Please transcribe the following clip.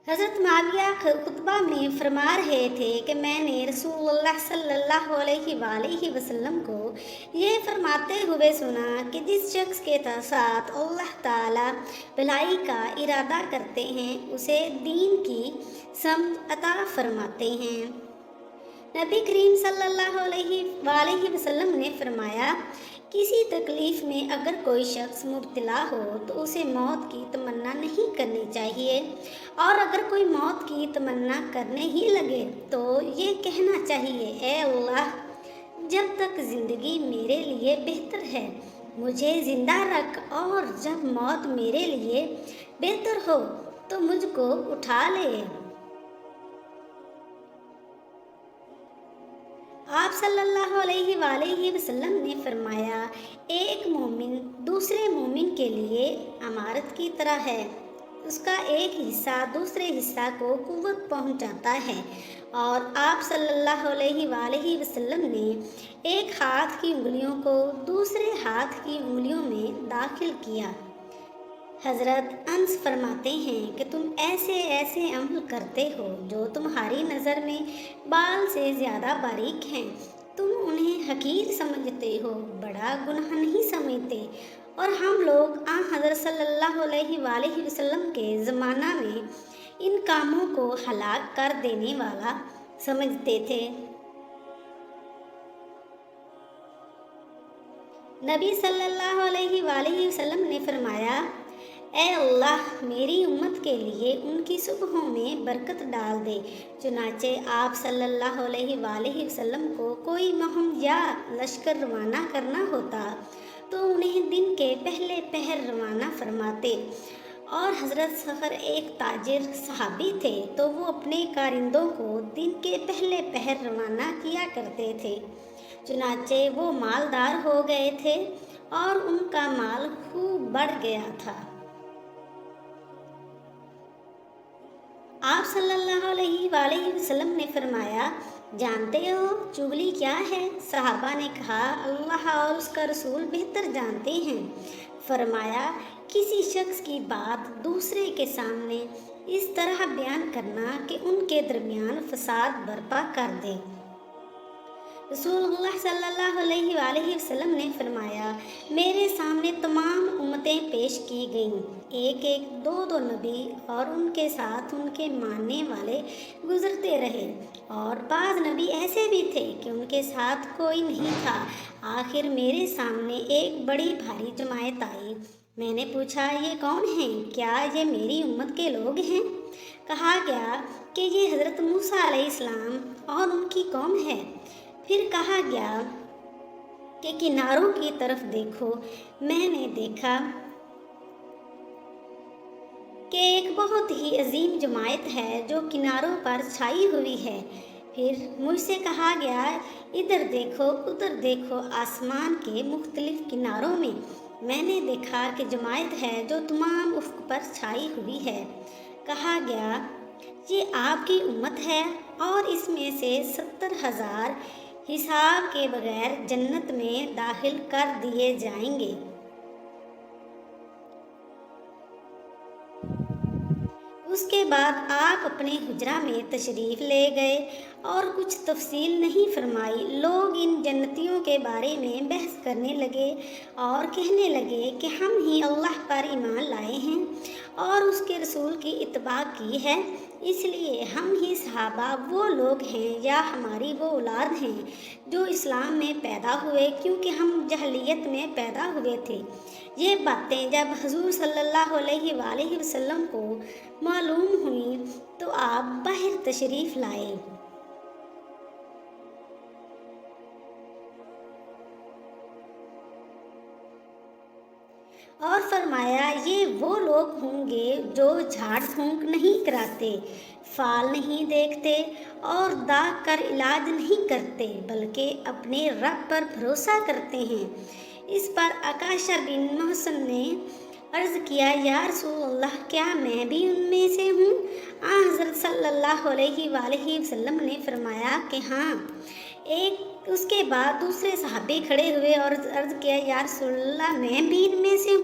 हज़रत माविया खुतबा में फरमा रहे थे कि मैंने रसूलुल्लाह सल्लल्लाहु अलैहि वसल्लम को ये फरमाते हुए सुना कि जिस शख्स के साथ अल्लाह ताला भलाई का इरादा करते हैं उसे दीन की समझ अता फरमाते हैं। नबी करीम सल्लल्लाहु अलैहि वसल्लम ने फरमाया, किसी तकलीफ़ में अगर कोई शख्स मुब्तला हो तो उसे मौत की तमन्ना नहीं करनी चाहिए, और अगर कोई मौत की तमन्ना करने ही लगे तो ये कहना चाहिए, ए अल्लाह, जब तक ज़िंदगी मेरे लिए बेहतर है मुझे ज़िंदा रख, और जब मौत मेरे लिए बेहतर हो तो मुझको उठा ले। आप सल्लल्लाहु अलैहि वसल्लम ने फरमाया, एक मोमिन दूसरे मोमिन के लिए अमारत की तरह है। उसका एक हिस्सा दूसरे हिस्सा को कुव्वत पहुंचाता है। और आप सल्लल्लाहु अलैहि वसल्लम ने एक हाथ की उंगलियों को दूसरे हाथ की उंगलियों में दाखिल किया। हज़रत अनस फरमाते हैं कि तुम ऐसे ऐसे अमल करते हो जो तुम्हारी नज़र में बाल से ज़्यादा बारीक हैं। तुम उन्हें हकीर समझते हो, बड़ा गुनाह नहीं समझते। और हम लोग हज़रत सल्लल्लाहु अलैहि वसल्लम के ज़माना में इन कामों को हलाक कर देने वाला समझते थे। नबी सल्लल्लाहु अलैहि वसल्लम ने फरमाया, ए अल्लाह, मेरी उम्मत के लिए उनकी सुबहों में बरकत डाल दे। चुनाचे आप सल्लल्लाहु अलैहि वसल्लम को कोई मुहिम या लश्कर रवाना करना होता तो उन्हें दिन के पहले पहर रवाना फरमाते। और हज़रत सफ़र एक ताजिर सहाबी थे तो वो अपने कारिंदों को दिन के पहले पहर रवाना किया करते थे। चुनाचे वो मालदार हो गए थे और उनका माल खूब बढ़ गया था। आप सल्लल्लाहु अलैहि वसल्लम ने फरमाया, जानते हो चुगली क्या है? सहाबा ने कहा, अल्लाह और उसका रसूल बेहतर जानते हैं। फरमाया, किसी शख्स की बात दूसरे के सामने इस तरह बयान करना कि उनके दरमियान फसाद बर्पा कर दे। रसूलुल्लाह सल्लल्लाहु अलैहि वसल्लम ने फरमाया, मेरे सामने तमाम उम्मतें पेश की गईं, एक एक दो दो नबी और उनके साथ उनके मानने वाले गुजरते रहे, और बाज़ नबी ऐसे भी थे कि उनके साथ कोई नहीं था। आखिर मेरे सामने एक बड़ी भारी जमायत आई। मैंने पूछा, ये कौन हैं? क्या ये मेरी उम्मत के लोग हैं? कहा गया कि ये हज़रत मूसा अलैहिस्सलाम और उनकी कौम है। फिर कहा गया कि किनारों की तरफ देखो। मैंने देखा कि एक बहुत ही अजीम जमायत है जो किनारों पर छाई हुई है। फिर मुझसे कहा गया, इधर देखो उधर देखो, आसमान के मुख्तलिफ किनारों में। मैंने देखा कि जमायत है जो तमाम उफ़्क़ पर छाई हुई है। कहा गया, ये आपकी उम्मत है और इसमें से 70,000 हिसाब के बगैर जन्नत में दाखिल कर दिए जाएंगे। उसके बाद आप अपने हुजरा में तशरीफ़ ले गए और कुछ तफसील नहीं फरमाई। लोग इन जन्नतियों के बारे में बहस करने लगे और कहने लगे कि हम ही अल्लाह पर ईमान लाए हैं और उसके रसूल की इत्तबा की है, इसलिए हम ही सहाबा वो लोग हैं या हमारी वो औलाद हैं जो इस्लाम में पैदा हुए, क्योंकि हम जहलियत में पैदा हुए थे। ये बातें जब हुज़ूर सल्लल्लाहु अलैहि वसल्लम को मालूम हुई तो आप बाहर तशरीफ़ लाए। और फरमाया, ये वो लोग होंगे जो झाड़ फूंक नहीं कराते, फाल नहीं देखते और दाग कर इलाज नहीं करते, बल्कि अपने रब पर भरोसा करते हैं। इस पर अकाशा बिन मोहसन ने अर्ज़ किया, या रसूलल्लाह, क्या मैं भी उनमें से हूँ? हज़रत सल्लल्लाहु अलैहि वसल्लम ने फरमाया कि हाँ। उसके बाद दूसरे सहाबी खड़े हुए और अर्ज़ किया, या रसूलल्लाह, मैं भी इनमें से हूँ।